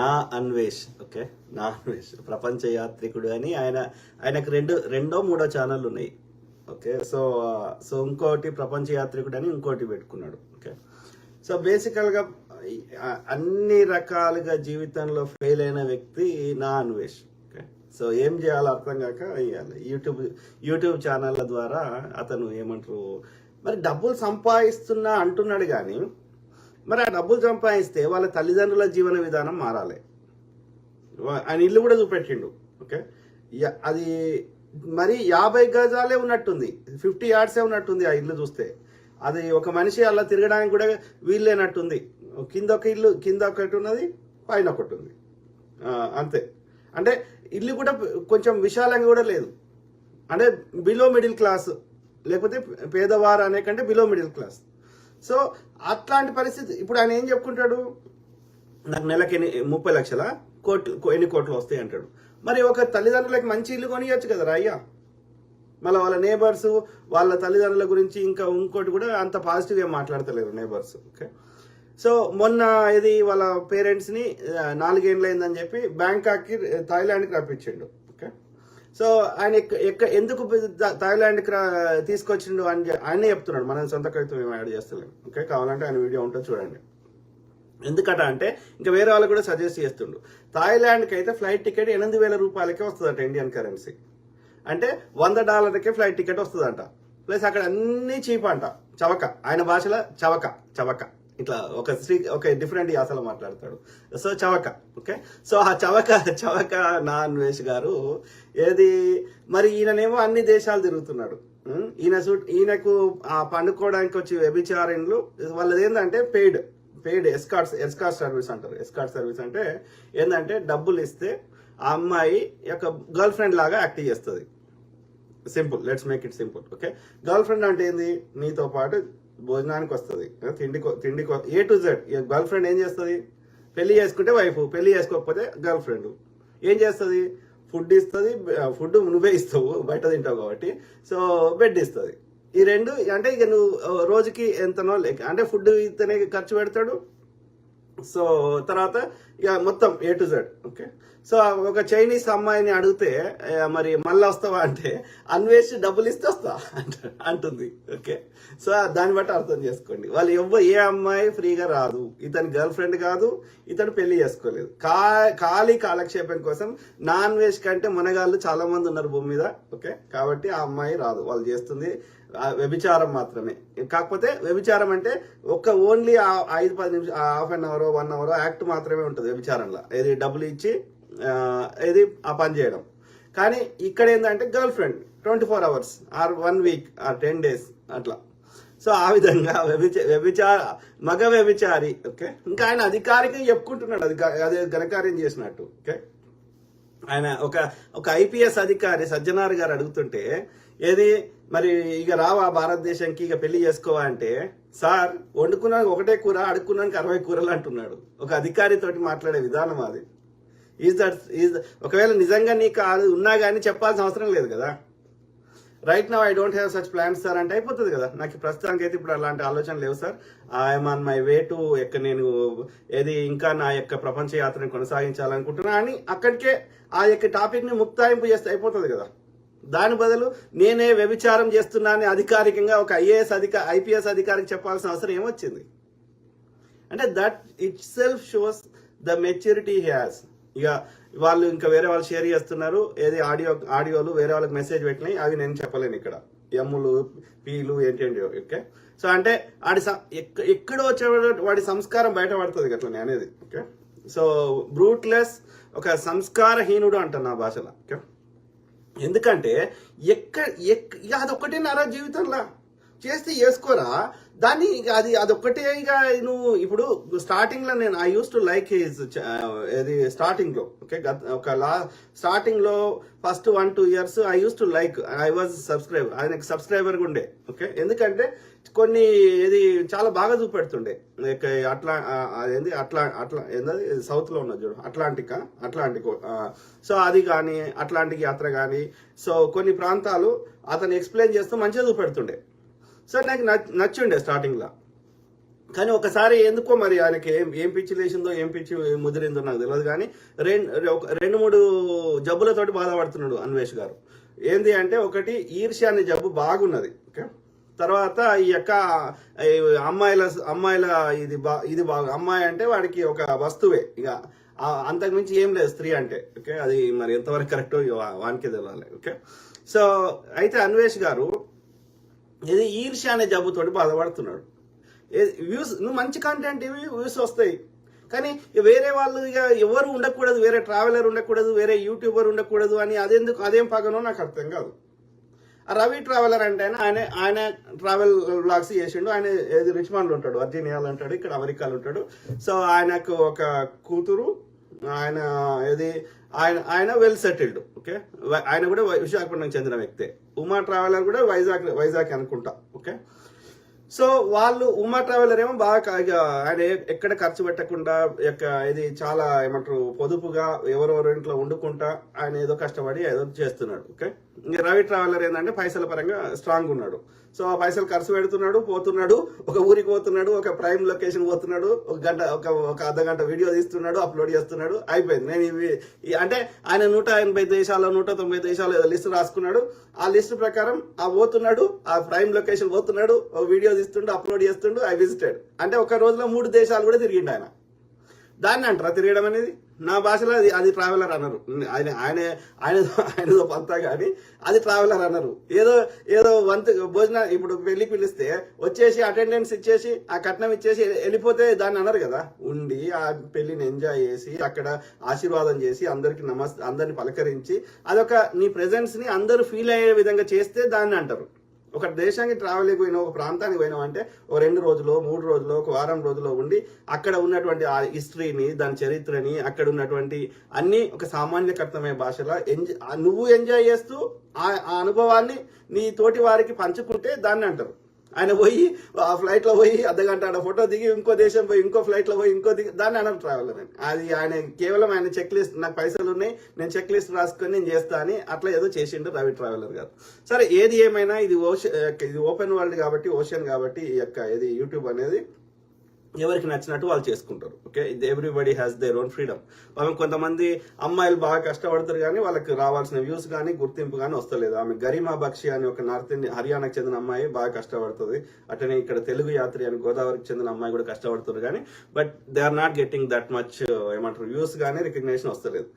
నా అన్వేష్. ఓకే, నా అన్వేష్ ప్రపంచ యాత్రికుడు అని ఆయనకు రెండో మూడో ఛానల్ ఉన్నాయి. ఓకే, సో ఇంకోటి ప్రపంచ యాత్రికుడు అని ఇంకోటి పెట్టుకున్నాడు. ఓకే, సో బేసికల్గా అన్ని రకాలుగా జీవితంలో ఫెయిల్ అయిన వ్యక్తి నా అన్వేష్. ఓకే, సో ఏం చేయాలో అర్థం కాక యూట్యూబ్ ఛానళ్ళ ద్వారా అతను ఏమంటారు, మరి డబ్బులు సంపాదిస్తున్నా అంటున్నాడు కానీ మరి ఆ డబ్బులు సంపాదిస్తే వాళ్ళ తల్లిదండ్రుల జీవన విధానం మారాలి. ఆయన ఇల్లు కూడా చూపెట్టిండు. ఓకే, అది మరి 50 గజాలే ఉన్నట్టుంది, 50 యార్డ్సే ఉన్నట్టుంది ఆ ఇల్లు చూస్తే. అది ఒక మనిషి అలా తిరగడానికి కూడా వీల్లేనట్టుంది. కింద ఒకటి ఉన్నది, పైన ఒకటి ఉంది, అంతే. అంటే ఇల్లు కూడా కొంచెం విశాలంగా కూడా లేదు. అంటే బిలో మిడిల్ క్లాస్, లేకపోతే పేదవారు అనే కంటే బిలో మిడిల్ క్లాస్. సో అట్లాంటి పరిస్థితి. ఇప్పుడు ఆయన ఏం చెప్పుకుంటాడు, నాకు నెలకి 30 లక్షల ఎన్ని కోట్లు వస్తాయి అంటాడు. మరి ఒక తల్లిదండ్రులకి మంచి ఇల్లు కొనియచ్చు కదా అయ్యా. మళ్ళీ వాళ్ళ నేబర్స్ వాళ్ళ తల్లిదండ్రుల గురించి ఇంకా ఇంకోటి కూడా అంత పాజిటివ్ ఏం మాట్లాడతలేరు నేబర్స్. ఓకే, సో మొన్న ఇది వాళ్ళ పేరెంట్స్ని 4 ఏళ్ళు అయిందని చెప్పి బ్యాంకాక్కి థాయిలాండ్కి రప్పించిండు. ఓకే, సో ఆయన ఎందుకు థాయిలాండ్కి తీసుకొచ్చిండు అని ఆయనే చెప్తున్నాడు. మనం సొంత కవిత్వం ఏం యాడ్ చేస్తలేము. ఓకే, కావాలంటే ఆయన వీడియో ఉంటుంది చూడండి. ఎందుకట అంటే ఇంకా వేరే వాళ్ళు కూడా సజెస్ట్ చేస్తుండు. థాయిలాండ్కి అయితే ఫ్లైట్ టికెట్ 8,000 రూపాయలకే వస్తుందట ఇండియన్ కరెన్సీ. అంటే $100కే ఫ్లైట్ టికెట్ వస్తుందంట. ప్లస్ అక్కడ అన్ని చీప్ అంట. చవక, ఆయన భాషలో చవక ఇట్లా ఒక డిఫరెంట్ యాసలో మాట్లాడతాడు. సో చవక. ఓకే, సో ఆ చవక నా అన్వేష్ గారు ఏది మరి ఈయననేమో అన్ని దేశాలు తిరుగుతున్నాడు. ఈయనకు ఆ పండుకోవడానికి వచ్చి వ్యభిచారణలు వాళ్ళది ఏంటంటే పెయిడ్ ఎస్కార్ట్ సర్వీస్ అంటారు. ఎస్కార్ట్ సర్వీస్ అంటే ఏంటంటే డబ్బులు ఇస్తే ఆ అమ్మాయి యొక్క గర్ల్ ఫ్రెండ్ లాగా యాక్ట్ చేస్తుంది. Simple, let's make it simple. Okay, girl friend అంటే ఏంది, నీతో పాటు భోజనానికి వస్తుంది, తిండికి A to Z. Girl friend ఏం చేస్తుంది, పెళ్లి చేసుకుంటే వైఫ్, పెళ్లి చేసుకోకపోతే గర్ల్ ఫ్రెండ్ ఏం చేస్తుంది, ఫుడ్ ఇస్తుంది. ఫుడ్ నువ్వే ఇస్తావు, బయట తింటావు కాబట్టి. సో బెడ్ ఇస్తుంది. ఈ రెండు అంటే ఇక నువ్వు రోజుకి ఎంతనో లెక్క, అంటే ఫుడ్ ఇతనే ఖర్చు పెడతాడు. సో తర్వాత ఇక మొత్తం A to Z. Okay, so ఒక చైనీస్ అమ్మాయిని అడిగితే మరి మళ్ళీ వస్తావా అంటే అన్వేష్ డబ్బులు ఇస్తే వస్తా అంటుంది. ఓకే, సో దాన్ని బట్టి అర్థం చేసుకోండి. వాళ్ళు ఏ అమ్మాయి ఫ్రీగా రాదు. ఇతని గర్ల్ ఫ్రెండ్ కాదు, ఇతను పెళ్లి చేసుకోలేదు. ఖాళీ కాలక్షేపం కోసం నాన్ వెజ్ కంటే మనగాళ్ళు చాలా మంది ఉన్నారు భూమి మీద. ఓకే, కాబట్టి ఆ అమ్మాయి రాదు. వాళ్ళు చేస్తుంది వ్యభిచారం మాత్రమే. కాకపోతే వ్యభిచారం అంటే ఓన్లీ 5-10 నిమిషాలు, half an hour 1 hour act మాత్రమే ఉంటుంది వ్యభిచారంలో. ఏది డబ్బులు ఇచ్చి ఏది ఆ పని చేయడం. కానీ ఇక్కడ ఏంటంటే girlfriend 24 hours or 1 week or 10 days అట్లా. సో ఆ విధంగా మగ వ్యభిచారి. ఓకే, ఇంకా ఆయన అధికారికంగా చెప్పుకుంటున్నాడు అదే ఘనకార్యం చేసినట్టు. ఓకే, ఆయన ఒక IPS అధికారి సజ్జనార్ గారు అడుగుతుంటే ఏది మరి ఇక రావా భారతదేశానికి ఇక పెళ్లి చేసుకోవా అంటే, సార్ వండుకున్నానికి ఒకటే కూర, అడుక్కున్నానికి 60 కూరలు అంటున్నాడు. ఒక అధికారితోటి మాట్లాడే విధానం అది. ఒకవేళ నిజంగా నీకు అది ఉన్నా కానీ చెప్పాల్సిన అవసరం లేదు కదా. Right now I don't have such plans sir అంటే అయిపోతుంది కదా. నాకు ప్రస్తుతానికి అయితే ఇప్పుడు అలాంటి ఆలోచన లేవు sir. I'm on my way to నేను ఇంకా నా యొక్క ప్రపంచ యాత్రను కొనసాగించాలనుకుంటున్నా అని అక్కడికే ఆ యొక్క టాపిక్ని ముక్తాయింపు చేస్తే అయిపోతుంది కదా. దాని బదులు నేనే వ్యభిచారం చేస్తున్నా అని అధికారికంగా ఒక IPS అధికారికి చెప్పాల్సిన అవసరం ఏమొచ్చింది అంటే that it self shows the maturity he has. ఇక వాళ్ళు ఇంకా వేరే వాళ్ళు షేర్ చేస్తున్నారు ఏది ఆడియోలు వేరే వాళ్ళకి మెసేజ్ పెట్టినాయి, అవి నేను చెప్పలేను ఇక్కడ. ఎమ్ములు పీలు ఏంటండి. ఓకే, సో అంటే ఎక్కడో వచ్చే వాడి సంస్కారం బయటపడుతుంది అట్లా అనేది. ఓకే, సో బ్రూట్లెస్, ఒక సంస్కారహీనుడు అంటారు నా భాషలో. ఓకే, ఎందుకంటే అదొక్కటే నారా జీవితంలో చేస్తే చేసుకోరా దాన్ని. అదొక్కటే. ఇక నువ్వు ఇప్పుడు స్టార్టింగ్ లో నేను I use to like his ఇది స్టార్టింగ్ లో. ఓకే, స్టార్టింగ్ లో first 1-2 years I use to like, I was ఆయనకి సబ్స్క్రైబర్ గా ఉండే. ఓకే, ఎందుకంటే కొన్ని ఇది చాలా బాగా చూపెడుతుండే. ఏంది సౌత్ లో ఉన్నది చూడు, అట్లాంటిక్. సో అది కానీ అట్లాంటిక్ యాత్ర కానీ, సో కొన్ని ప్రాంతాలు అతను ఎక్స్ప్లెయిన్ చేస్తూ మంచిగా చూపెడుతుండే. సో నాకు నచ్చుండే స్టార్టింగ్ లో. కానీ ఒకసారి ఎందుకో మరి ఆయనకి ఏం పిచ్చి లేచిందో ఏం పిచ్చి ముదిరిందో నాకు తెలియదు కానీ రెండు మూడు జబ్బులతోటి బాధపడుతున్నాడు అన్వేష్ గారు. ఏంది అంటే ఒకటి ఈర్ష్య అనే జబ్బు బాగున్నది. ఓకే, తర్వాత ఈ యొక్క అమ్మాయిల ఇది బాగా అమ్మాయి అంటే వాడికి ఒక వస్తువే, ఇక అంతకుమించి ఏం లేదు స్త్రీ అంటే. ఓకే, అది మరి ఎంతవరకు కరెక్టో వానికే తెలియాలి. ఓకే, సో అయితే అన్వేష్ గారు ఇది ఈర్ష్య అనే జబ్బుతోటి బాధపడుతున్నాడు. వ్యూస్, నువ్వు మంచి కంటెంట్ ఇవి వ్యూస్ వస్తాయి, కానీ వేరే వాళ్ళు ఇక ఎవరు ఉండకూడదు, వేరే ట్రావెలర్ ఉండకూడదు, వేరే యూట్యూబర్ ఉండకూడదు అని అదేం పగనో నాకు అర్థం కాదు. రవి ట్రావెలర్ అంటే ఆయన ట్రావెల్ బ్లాగ్స్ చేసిండు. ఆయన ఏది రిచ్మండ్లో ఉంటాడు, వర్జీనియాలో ఉంటాడు, ఇక్కడ అమెరికాలో ఉంటాడు. సో ఆయనకు ఒక కూతురు, ఆయన ఏది ఆయన వెల్ సెటిల్డ్. ఓకే, ఆయన కూడా విశాఖపట్నం చెందిన వ్యక్తే. ఉమా ట్రావెలర్ కూడా వైజాగ్ అనుకుంటా. ఓకే, సో వాళ్ళు ఉమా ట్రావెలర్ ఏమో బాగా ఆయన ఎక్కడ ఖర్చు పెట్టకుండా ఇది చాలా ఏమంటారు పొదుపుగా ఎవరెవరి ఇంట్లో వండుకుంటా ఆయన ఏదో కష్టపడి ఏదో చేస్తున్నాడు. ఓకే, ఇంకా రవి ట్రావెలర్ ఏంటంటే పైసల పరంగా స్ట్రాంగ్ ఉన్నాడు. సో ఆ పైసలు ఖర్చు పెడుతున్నాడు, పోతున్నాడు, ఒక ఊరికి పోతున్నాడు, ఒక ప్రైమ్ లొకేషన్ పోతున్నాడు, ఒక అర్ధ గంట వీడియో తీస్తున్నాడు, అప్లోడ్ చేస్తున్నాడు, అయిపోయింది. నేను ఇవి అంటే ఆయన 180 దేశాలు 190 దేశాలు లిస్ట్ రాసుకున్నాడు. ఆ లిస్ట్ ప్రకారం పోతున్నాడు, ఆ ప్రైమ్ లొకేషన్ పోతున్నాడు, వీడియో తీస్తుండు, అప్లోడ్ చేస్తుండు, ఐ విజిటెడ్ అంటే ఒక రోజులో 3 దేశాలు కూడా తిరిగిండు ఆయన. దాన్ని అంటారా తిరగడం అనేది? నా భాషలో అది ట్రావెలర్ అన్నారు. ఆయనదో పంతా కానీ అది ట్రావెలర్ అన్నారు. ఏదో భోజనం ఇప్పుడు పెళ్లికి పిలిస్తే వచ్చేసి అటెండెన్స్ ఇచ్చేసి ఆ కట్నం ఇచ్చేసి వెళ్ళిపోతే దాన్ని అన్నారు కదా. ఉండి ఆ పెళ్లిని ఎంజాయ్ చేసి అక్కడ ఆశీర్వాదం చేసి అందరిని పలకరించి అదొక నీ ప్రెజెన్స్ ని అందరూ ఫీల్ అయ్యే విధంగా చేస్తే దాన్ని అంటారు. ఒక దేశానికి ట్రావెల్కి పోయినా, ఒక ప్రాంతానికి పోయినాం అంటే ఒక 2 రోజులు 3 రోజులు ఒక వారం రోజుల్లో ఉండి అక్కడ ఉన్నటువంటి ఆ హిస్టరీని, దాని చరిత్రని, అక్కడ ఉన్నటువంటి అన్ని ఒక సామాన్యకర్తమయ్యే భాషలో నువ్వు ఎంజాయ్ చేస్తూ ఆ అనుభవాన్ని నీ తోటి వారికి పంచుకుంటే దాన్ని అంటారు. ఆయన పోయి ఆ ఫ్లైట్లో పోయి అర్ధగంట ఫోటో దిగి ఇంకో దేశం పోయి ఇంకో ఫ్లైట్లో పోయి దాన్ని అనరు ట్రావెలర్ అని. అది ఆయన కేవలం ఆయన చెక్ లిస్ట్, నాకు పైసలు ఉన్నాయి నేను చెక్ లిస్ట్ రాసుకొని నేను చేస్తా అని అట్లా ఏదో చేసిండు రవి ట్రావెలర్ గారు. సరే, ఏది ఏమైనా ఇది ఓపెన్ వరల్డ్ కాబట్టి, ఓషన్ కాబట్టి ఈ యొక్క ఇది యూట్యూబ్ అనేది ఎవరికి నచ్చినట్టు వాళ్ళు చేసుకుంటారు. Okay, everybody has their own freedom. కొంతమంది అమ్మాయిలు బాగా కష్టపడతారు కానీ వాళ్ళకి రావాల్సిన వ్యూస్ కానీ గుర్తింపు కానీ వస్తలేదు. ఆమె గరిమా బక్షి అని ఒక నార్త్ ఇండియన్ హర్యానాకు చెందిన అమ్మాయి బాగా కష్టపడుతుంది. అట్లనే ఇక్కడ తెలుగు యాత్రి అని గోదావరికి చెందిన అమ్మాయి కూడా కష్టపడుతుంది కానీ but they are not getting that much ఏమంటారు వ్యూస్ కానీ రికగ్నేషన్ వస్తలేదు.